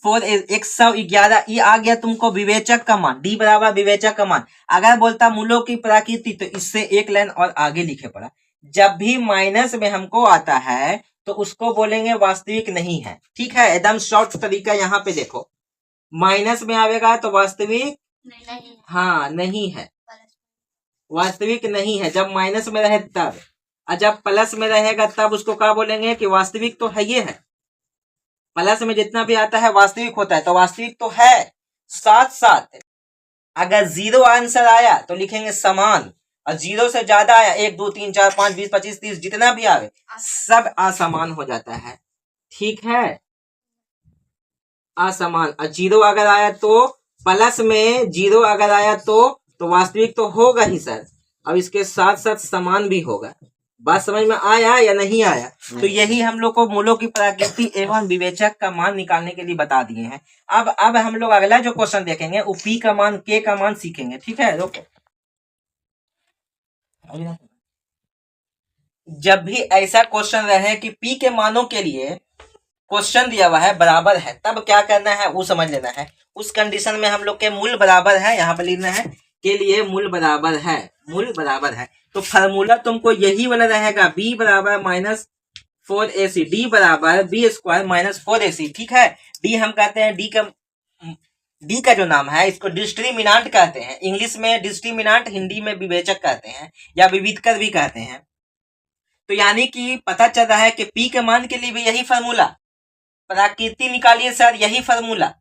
111 ये आ गया तुमको विवेचक का मान, डी बराबर विवेचक का मान। अगर बोलता मूलों की प्रकृति तो इससे एक लाइन और आगे लिखे पड़ा। जब भी माइनस में हमको आता है तो उसको बोलेंगे वास्तविक नहीं है। ठीक है, एकदम शॉर्ट तरीका यहाँ पे देखो, माइनस में आवेगा तो वास्तविक नहीं, हाँ नहीं है, वास्तविक नहीं है जब माइनस में रहे तब, और जब प्लस में रहेगा तब उसको क्या बोलेंगे कि वास्तविक तो है, ये है। प्लस में जितना भी आता है वास्तविक होता है, तो वास्तविक तो है। साथ साथ अगर 0 आंसर आया तो लिखेंगे समान, और 0 से ज्यादा आया 1 2 3 4 5 20 25 30 जितना भी आवे सब असमान हो जाता है। ठीक है, असमान। और 0 अगर आया तो प्लस में 0 अगर आया तो वास्तविक तो होगा ही सर, अब इसके साथ साथ समान भी होगा। बात समझ में आया या नहीं आया? तो यही हम लोग को मूलों की प्रकृति एवं विवेचक का मान निकालने के लिए बता दिए हैं। अब हम लोग अगला जो क्वेश्चन देखेंगे वो पी का मान, के का मान सीखेंगे। ठीक है, रोको। जब भी ऐसा क्वेश्चन रहे कि पी के मानों के लिए क्वेश्चन दिया हुआ है बराबर है, तब क्या करना है वो समझ लेना है। उस कंडीशन में हम लोग के मूल बराबर है, यहाँ पे लिखना है के लिए मूल बराबर है, मूल बराबर है। तो फार्मूला तुमको यही वाला रहेगा, b बराबर -4ac, d बराबर b स्क्वायर -4ac। ठीक है, d हम कहते हैं, डी का जो नाम है इसको डिस्क्रिमिनांट कहते हैं। इंग्लिश में डिस्क्रिमिनांट, हिंदी में विवेचक कहते हैं या विविधकर भी कहते हैं। तो यानी कि पता चल रहा है कि p के मान के लिए भी यही फार्मूला, प्रकृति निकालिए सर यही फार्मूला,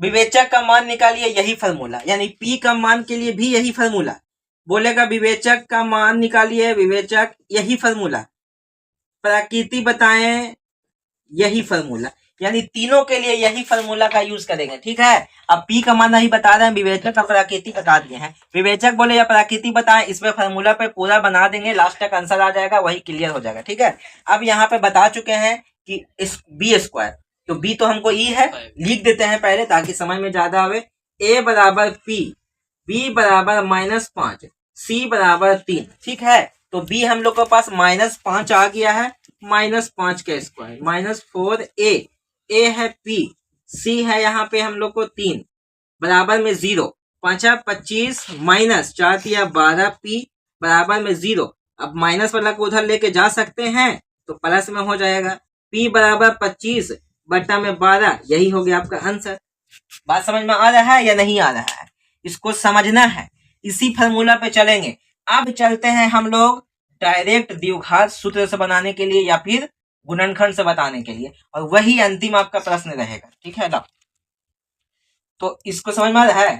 विवेचक का मान निकालिए यही फार्मूला, यानी p का मान के लिए भी यही फार्मूला। बोलेगा विवेचक का मान निकालिए, विवेचक यही फार्मूला, प्रकृति बताएं यही फार्मूला, यानी तीनों के लिए यही फार्मूला का यूज करेंगे। ठीक है, अब p का मान नहीं बता रहे हैं, विवेचक का प्रकृति बता दिए हैं। विवेचक बोले या प्रकृति बताएं, इसमें फार्मूला पे पूरा बना देंगे, लास्ट तक आंसर आ जाएगा, वही क्लियर हो जाएगा। ठीक है, अब यहाँ पे बता चुके हैं कि इस बी स्क्वायर, तो b तो हमको e है, लिख देते हैं पहले ताकि समझ में ज्यादा आवे। a बराबर p, b बराबर -5, c बराबर 3। ठीक है, तो b हम लोग के पास -5 आ गया है, -5 का स्क्वायर -4a, a है p, c है यहाँ पे हम लोग को 3 बराबर में 0, 5 25 माइनस 4 तिया 12 p बराबर में 0। अब माइनस वाला को उधर लेके जा सकते हैं तो प्लस में हो जाएगा, p बराबर 25 बटा में 12, यही हो गया आपका आंसर। बात समझ में आ रहा है या नहीं आ रहा है? इसको समझना है, इसी फार्मूला पे चलेंगे। अब चलते हैं हम लोग डायरेक्ट द्विघात सूत्र से बनाने के लिए या फिर गुणनखंड से बताने के लिए, और वही अंतिम आपका प्रश्न रहेगा। ठीक है ना, तो इसको समझ में आ रहा है?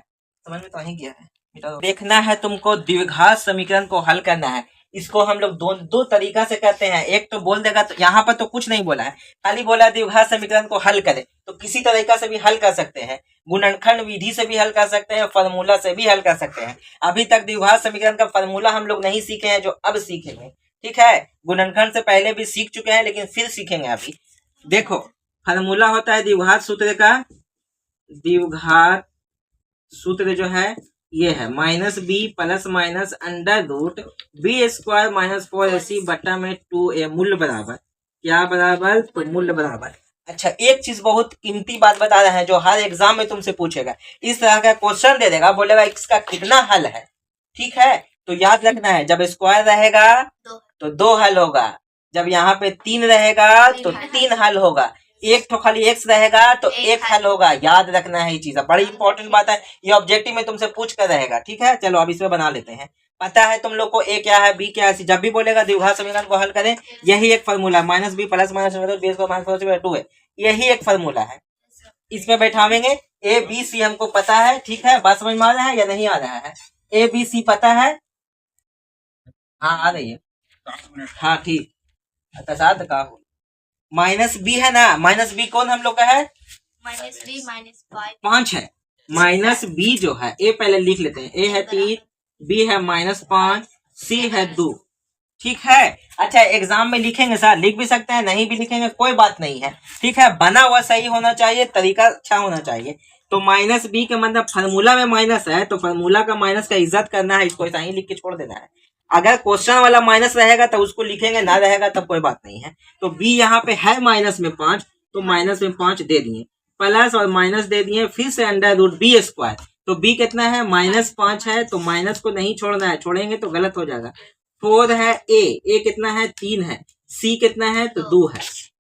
समझ में तो नहीं गया है। देखना है तुमको, द्विघात समीकरण को हल करना है। इसको हम लोग दो तरीका से करते हैं। एक तो बोल देगा, तो यहाँ पर तो कुछ नहीं बोला है, खाली बोला द्विघात समीकरण को हल करें, तो किसी तरीका से भी हल कर सकते हैं। गुणनखंड विधि से भी हल कर सकते हैं, फॉर्मूला से भी हल कर सकते हैं। अभी तक द्विघात समीकरण का फॉर्मूला हम लोग नहीं सीखे हैं, जो अब सीखेंगे। ठीक है, गुणनखंड से पहले भी सीख चुके हैं, लेकिन फिर सीखेंगे अभी। देखो, फॉर्मूला होता है द्विघात सूत्र का। द्विघात सूत्र जो है ये है minus B plus minus under root B square minus 4ac बट्टा में 2a, मूल्य बराबर क्या बराबर, तो मूल्य बराबर। अच्छा, एक चीज बहुत कीमती बात बता रहे हैं जो हर एग्जाम में तुमसे पूछेगा। इस तरह का क्वेश्चन दे देगा, बोलेगा इसका कितना हल है। ठीक है, तो याद रखना है, जब स्क्वायर रहेगा तो 2 हल होगा, जब यहाँ पे 3 रहेगा तो 3 हल होगा, एक तो खाली एक्स रहेगा तो एक हल होगा। याद रखना है ये चीज, बड़ी इंपॉर्टेंट बात है, ये ऑब्जेक्टिव में तुमसे पूछ कर रहेगा। ठीक है, चलो अब इसमें बना लेते हैं। पता है तुम लोग को ए क्या है, बी क्या है। जब भी बोलेगा द्विघात समीकरण को हल करें, यही एक formula, minus B plus minus B square minus 4 है, यही एक फॉर्मूला है। इसमें बैठावेंगे, ए बी सी हमको पता है। ठीक है, बात समझ में आ रहा है या नहीं आ रहा है? ए बी सी पता है, हाँ आ रही है, हाँ ठीक। साथ का माइनस बी है ना, माइनस बी कौन हम लोग का है, माइनस बी माइनस 5 है। माइनस बी जो है, ए पहले लिख लेते हैं, ए है 3, बी है -5, सी है 2। ठीक है, अच्छा एग्जाम में लिखेंगे सर, लिख भी सकते हैं, नहीं भी लिखेंगे कोई बात नहीं है। ठीक है, बना हुआ सही होना चाहिए, तरीका अच्छा होना चाहिए। तो माइनस बी का मतलब फार्मूला में माइनस है, तो फार्मूला का माइनस का इज्जत करना है, इसको ऐसा ही लिख के छोड़ देना है। अगर क्वेश्चन वाला माइनस रहेगा तो उसको लिखेंगे, ना रहेगा तब कोई बात नहीं है। तो बी यहाँ पे है माइनस में 5, तो माइनस में 5 दे दिए, प्लस और माइनस दे दिए, फिर से अंडर रूट बी स्क्वायर। तो बी कितना है, -5 है, तो माइनस को नहीं छोड़ना है, छोड़ेंगे तो गलत हो जाएगा। 4 है, ए कितना है, 3 है, सी कितना है, तो 2 है,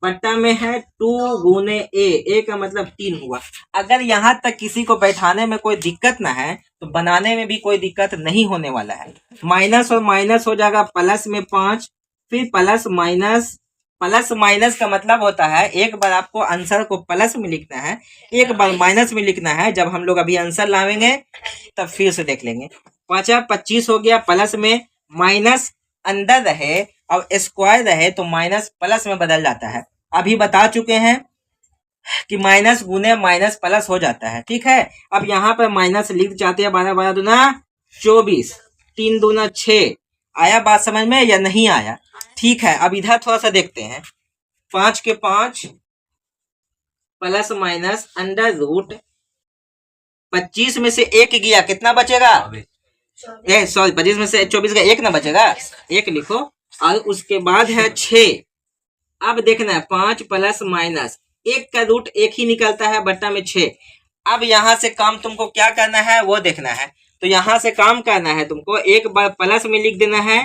बट्टा में है 2 गुने ए का मतलब 3 हुआ। अगर यहाँ तक किसी को बैठाने में कोई दिक्कत ना है, तो बनाने में भी कोई दिक्कत नहीं होने वाला है। माइनस और माइनस हो जाएगा प्लस में 5, फिर प्लस माइनस। प्लस माइनस का मतलब होता है, एक बार आपको आंसर को प्लस में लिखना है, एक बार माइनस में लिखना है। जब हम लोग अभी आंसर लावेंगे तब फिर से देख लेंगे। 5 25 हो गया, प्लस में माइनस अंदर रहे और स्क्वायर रहे तो माइनस प्लस में बदल जाता है। अभी बता चुके हैं कि माइनस गुने माइनस प्लस हो जाता है। ठीक है, अब यहाँ पर माइनस लिख जाते हैं, 12 12 दूना 24, 3 दूना 6। आया बात समझ में या नहीं आया? ठीक है, अब इधर थोड़ा सा देखते हैं। 5 के 5 प्लस माइनस अंडर रूट 25 में से 1 गया, कितना बचेगा? सॉरी 25 में से 24 का 1 ना बचेगा, 1 लिखो। और उसके बाद है 6। अब देखना है 5 प्लस माइनस 1 का रूट 1 ही निकलता है, बट्टा में 6। अब यहाँ से काम तुमको क्या करना है वो देखना है। तो यहाँ से काम करना है तुमको, एक बार प्लस में लिख देना है,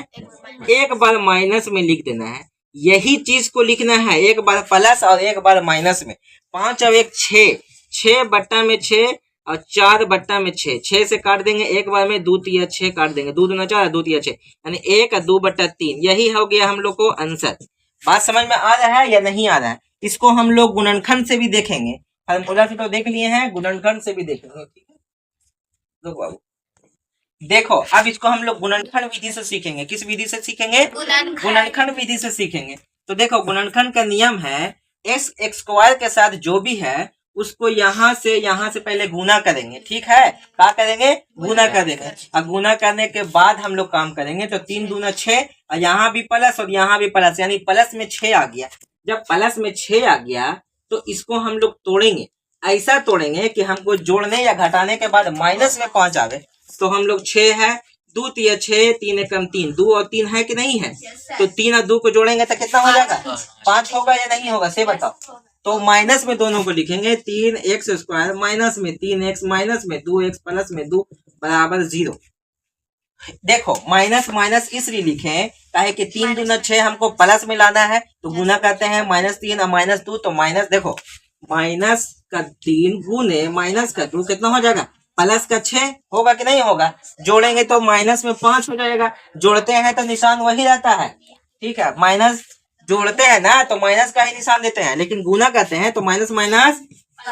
एक बार माइनस में लिख देना है। यही चीज को लिखना है, एक बार प्लस और एक बार माइनस में। 5 और 1 6, 6 बट्टा में 6 और 4 बट्टा में 6, 6 से काट देंगे एक बार में, 2 3 6 काट देंगे, 2 दूना 4, 2 3 6, यानी 1 और 2 बट्टा 3। यही हो गया हम लोग को आंसर। बात समझ में आ रहा है या नहीं आ रहा है? इसको हम लोग गुणनखंड से भी देखेंगे, फॉर्मूला से तो देख लिए हैं, गुणनखंड से भी देखेंगे। ठीक है, तो बाबू देखो, अब इसको हम लोग गुणनखंड विधि से सीखेंगे। किस विधि से सीखेंगे? गुणनखंड विधि से सीखेंगे। तो देखो, गुणनखंड का नियम है, एक्स स्क्वायर के साथ जो भी है उसको यहाँ से पहले गुना करेंगे। ठीक है, क्या करेंगे? गुना कर देंगे। अब गुना करने के बाद हम लोग काम करेंगे। तो 3 दूना 6 और यहाँ भी प्लस और यहाँ भी प्लस, यानी प्लस में 6 आ गया। जब प्लस में 6 आ गया तो इसको हम लोग तोड़ेंगे, ऐसा तोड़ेंगे कि हमको जोड़ने या घटाने के बाद माइनस में 5 आवे। तो हम लोग 6 है, 2 3 6, 3 एकम 3, 2 और 3 है कि नहीं है? तो 3 और 2 को जोड़ेंगे तो कितना हो जाएगा? 5 होगा या नहीं होगा, से बताओ। तो माइनस में दोनों को लिखेंगे, 3x स्क्वायर माइनस में 3x माइनस में 2x प्लस में 2 बराबर 0। देखो, माइनस माइनस इसलिए लिखे काहे कि 3 दूना 6 हमको प्लस में लाना है, तो गुना करते हैं, -3 और -2, तो माइनस, देखो माइनस का 3 गुने माइनस का 2 कितना हो जाएगा? प्लस का 6 होगा कि नहीं होगा? जोड़ेंगे तो माइनस में 5 हो जाएगा। जोड़ते हैं तो निशान वही रहता है। ठीक है, माइनस जोड़ते हैं ना तो माइनस का ही निशान देते हैं, लेकिन गुना करते हैं तो माइनस माइनस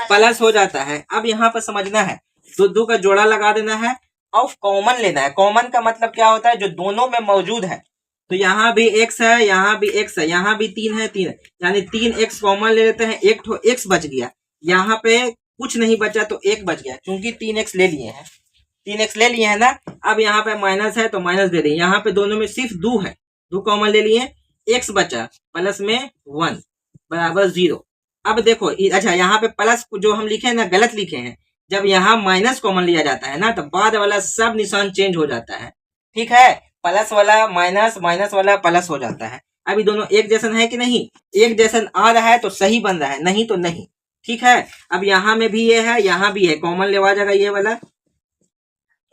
प्लस हो जाता है। अब यहाँ पर समझना है, 2 का जोड़ा लगा देना है, ऑफ कॉमन लेना है। कॉमन का मतलब क्या होता है, जो दोनों में मौजूद है। तो यहाँ भी x है, यहाँ भी x है, यहाँ भी 3 है, 3 है, यानी 3x कॉमन ले लेते हैं, एक तो x बच गया, यहाँ पे कुछ नहीं बचा तो 1 बच गया, क्योंकि 3x ले लिए हैं, 3x ले लिए हैं ना। अब यहाँ पे माइनस है तो माइनस दे दें, यहाँ पे दोनों में सिर्फ 2 है, 2 कॉमन ले लिए, x बचा, प्लस में 1 बराबर 0। अब देखो अच्छा, यहाँ पे प्लस जो हम लिखे हैं ना, गलत लिखे हैं। जब यहाँ माइनस कॉमन लिया जाता है ना, तो बाद वाला सब निशान चेंज हो जाता है, ठीक है। प्लस वाला माइनस, माइनस वाला प्लस हो जाता है। अभी दोनों एक जैसन है कि नहीं, एक जैसन आ रहा है तो सही बन रहा है, नहीं तो नहीं, ठीक है। अब यहाँ में भी ये है, यहाँ भी है, कॉमन लेवा जाएगा ये वाला।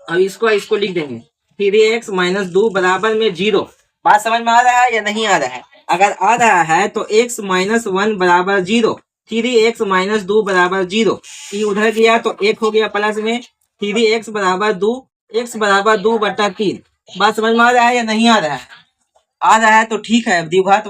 अब इसको लिख देंगे 3x माइनस 2 बराबर में 0। बात समझ में आ रहा है या नहीं आ रहा है? अगर आ रहा है तो x माइनस 1 बराबर 0, 3x माइनस 2 बराबर 0, ये उधर गया तो 1 हो गया प्लस में, 3x बराबर 2, x बराबर 2 बटा 3। बात समझ में आ रहा है या नहीं आ रहा है? आ रहा है तो ठीक है, द्विघात